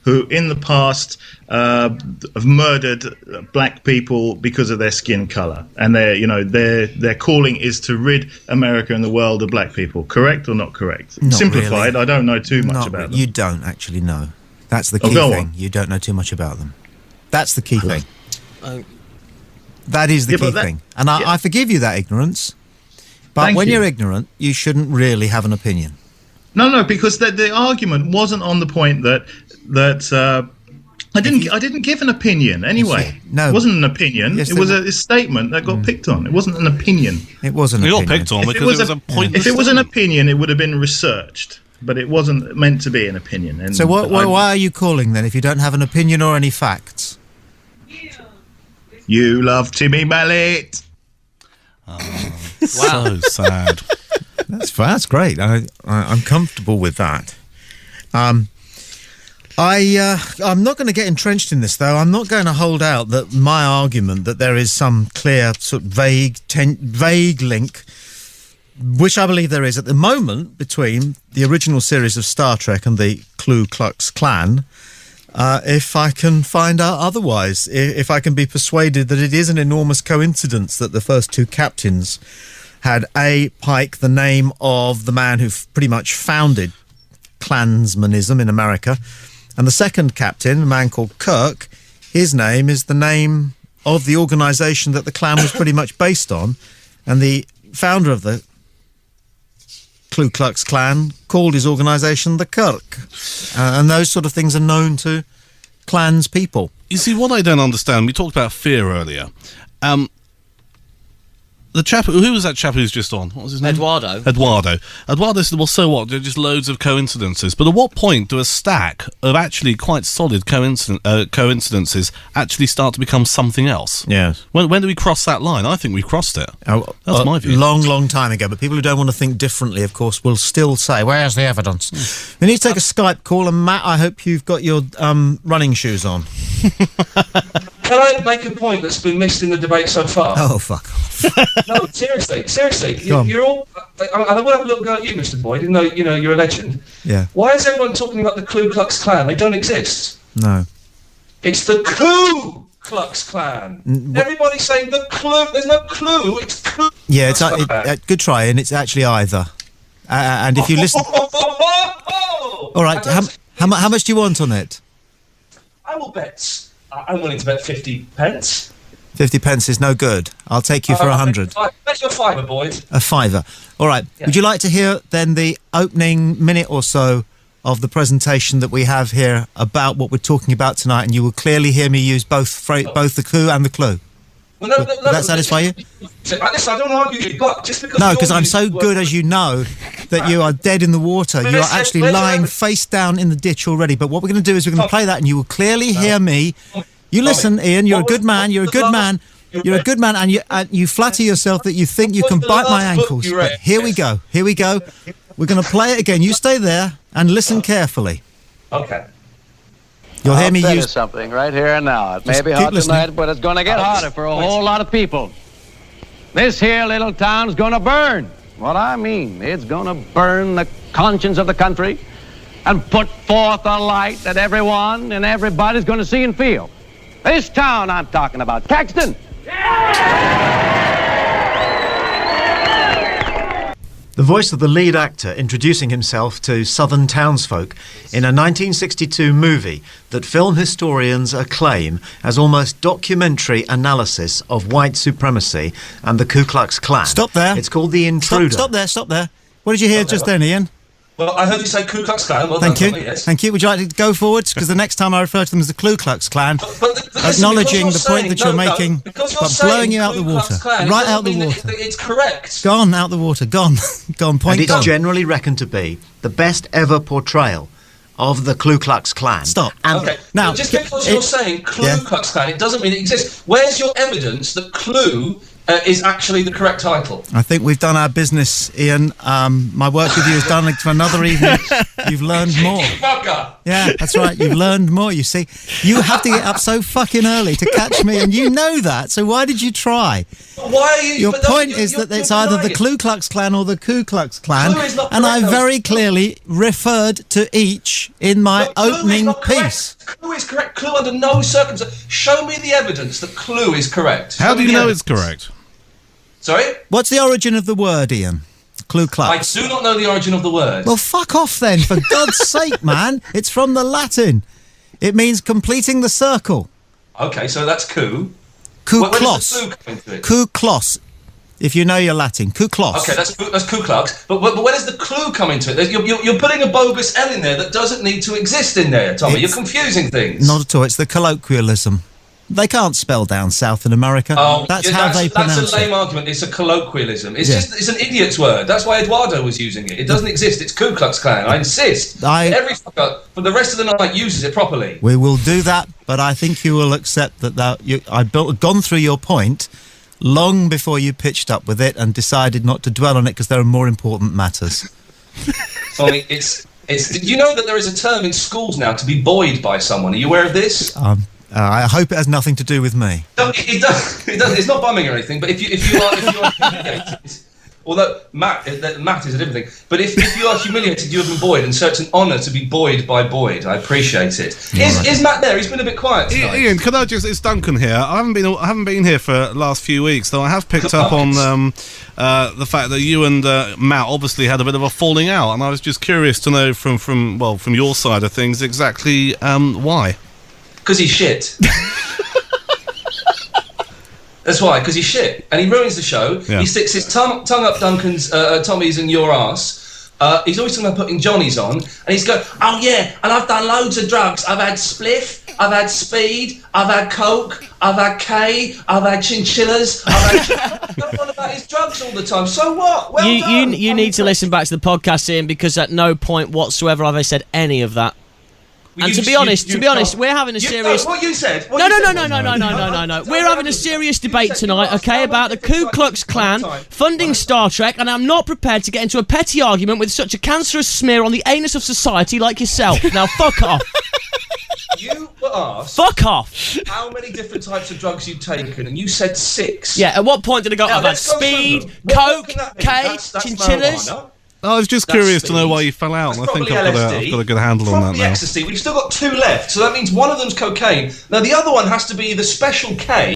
who in the past have murdered black people because of their skin color, and their calling is to rid America and the world of black people. Correct or not correct? Not Simplified. really. I don't know too much about them. You don't actually know. That's the key thing. You don't know too much about them. That's the key thing. That is the key thing. And I forgive you that ignorance. But when you're ignorant, you shouldn't really have an opinion. No, because the argument wasn't on the point that I didn't give an opinion anyway. No, it wasn't an opinion. It was a statement that got picked on. It wasn't an opinion. It wasn't. It got picked on because it was a point. If it was an opinion, it would have been researched. But it wasn't meant to be an opinion. And so why are you calling then if you don't have an opinion or any facts? You love Timmy Mallet. Wow. So sad. That's great. I'm comfortable with that. I'm not going to get entrenched in this, though. I'm not going to hold out that my argument that there is some clear, sort of vague link, which I believe there is at the moment, between the original series of Star Trek and the Ku Klux Klan. If I can find out otherwise, if I can be persuaded that it is an enormous coincidence that the first two captains had Pike, the name of the man who pretty much founded Klansmanism in America, and the second captain, a man called Kirk, his name is the name of the organisation that the Klan was pretty much based on, and the founder of the Ku Klux Klan called his organisation the Kirk, and those sort of things are known to Klans people. You see, what I don't understand, we talked about fear earlier. The chap, who was that chap who's just on? What was his name? Eduardo said, well, so what? They're just loads of coincidences. But at what point do a stack of actually quite solid coincidences actually start to become something else? Yes. When do we cross that line? I think we crossed it. That's my view. Long time ago. But people who don't want to think differently, of course, will still say, where's the evidence? We need to take a Skype call. And Matt, I hope you've got your running shoes on. Can I make a point that's been missed in the debate so far? Oh, fuck off. No, seriously. You're all... I want to have a little go at you, Mr. Boyd, even though, you're a legend. Yeah. Why is everyone talking about the Ku Klux Klan? They don't exist. No. It's the Ku Klux Klan. Everybody's saying the clue. There's no clue. It's Ku. Yeah, it's good try, and it's actually either. And if you listen... All right, how much do you want on it? I will bet... I'm willing to bet 50 pence. 50 pence is no good. I'll take you for 100. Bet you a fiver, boys. A fiver. All right. Yeah. Would you like to hear then the opening minute or so of the presentation that we have here about what we're talking about tonight, and you will clearly hear me use both the coup and the clue? Well, no, Will that satisfy you? Listen, I don't argue you, but just because... No, because I'm so good, as you know, that you are dead in the water. You are actually lying face down in the ditch already. But what we're going to do is we're going to play that, and you will clearly hear me. You listen, Ian, you're a good man, you're a good man, and you flatter yourself that you think you can bite my ankles. But here we go. We're going to play it again. You stay there and listen carefully. Okay. You'll hear me I'll use something right here and now. It may be hot tonight, but it's going to get hotter for a whole lot of people. This here little town's going to burn. What I mean, it's going to burn the conscience of the country and put forth a light that everyone and everybody's going to see and feel. This town I'm talking about, Caxton. The voice of the lead actor introducing himself to southern townsfolk in a 1962 movie that film historians acclaim as almost documentary analysis of white supremacy and the Ku Klux Klan. Stop there. It's called The Intruder. Stop there. What did you hear just then, Ian? Well, I heard you say Ku Klux Klan. Well, Thank you. Yes. Thank you. Would you like to go forwards? Because the next time I refer to them as the Ku Klux Klan, acknowledging the point that you're making, but blowing you out the water. Right out the water. It's correct. Gone out the water. Gone. Point and it's gone. generally reckoned to be the best ever portrayal of the Ku Klux Klan. Stop. Okay. Now, just because you're saying Ku Klux Klan, it doesn't mean it exists. Where's your evidence that Ku is actually the correct title. I think we've done our business, Ian. My work with you is done for another evening. You've learned more. Fucker. Yeah, that's right. You've learned more, you see. You have to get up so fucking early to catch me, and you know that. So why did you try? Why are you... Your point is that it's either the Ku Klux Klan or the Ku Klux Klan, and I very clearly referred to each in my opening piece. Clue is correct. Clue under no circumstance. Show me the evidence that clue is correct. How do you know it's correct? Sorry? What's the origin of the word, Ian? Ku Klux. I do not know the origin of the word. Well, fuck off then, for God's sake, man. It's from the Latin. It means completing the circle. Okay, so that's coup. Ku Where does Klux. the coup come into it? Ku Klux. If you know your Latin. Ku Klux. Okay, that's Ku Klux. But where does the clue come into it? You're putting a bogus L in there that doesn't need to exist in there, Tommy. You're confusing things. Not at all. It's the colloquialism. They can't spell down South in America. Oh, that's how they pronounce it. That's a lame argument. It's a colloquialism. It's an idiot's word. That's why Eduardo was using it. It doesn't exist. It's Ku Klux Klan. I insist. Every fucker for the rest of the night uses it properly. We will do that, but I think you will accept that I've gone through your point long before you pitched up with it and decided not to dwell on it because there are more important matters. Tommy, you know that there is a term in schools now to be buoyed by someone. Are you aware of this? I hope it has nothing to do with me. It does. It's not bumming or anything. But if you are humiliated, although Matt is a different thing. But if you are humiliated, you have been buoyed, and so it's an honour to be buoyed by Boyd. I appreciate it. Is Matt there? He's been a bit quiet tonight. Ian, can I just? It's Duncan here. I haven't been here for the last few weeks, though I have picked up on the fact that you and Matt obviously had a bit of a falling out, and I was just curious to know from your side of things exactly why. Because he's shit. That's why, because he's shit. And he ruins the show. Yeah. He sticks his tongue up Duncan's, Tommy's and your arse. He's always talking about putting Johnny's on. And he's going, oh yeah, and I've done loads of drugs. I've had spliff, I've had speed, I've had coke, I've had K, I've had chinchillas, I've had... Going on about his drugs all the time. So what? Well done. You need to listen back to the podcast, Ian, because at no point whatsoever have I said any of that. And to be honest, we're having a serious... what you said... No. We're having a serious debate tonight, okay, about the Ku Klux Klan funding Star Trek, and I'm not prepared to get into a petty argument with such a cancerous smear on the anus of society like yourself. Now, fuck off. You were asked... Fuck off. ...how many different types of drugs you'd taken, and you said 6. Yeah, at what point did I go, I've had speed, coke, K, chinchillas... I was just curious to know why you fell out, and I think I've got a good handle on that now. Ecstasy. We've still got 2 left, so that means one of them's cocaine. Now, the other one has to be the special K.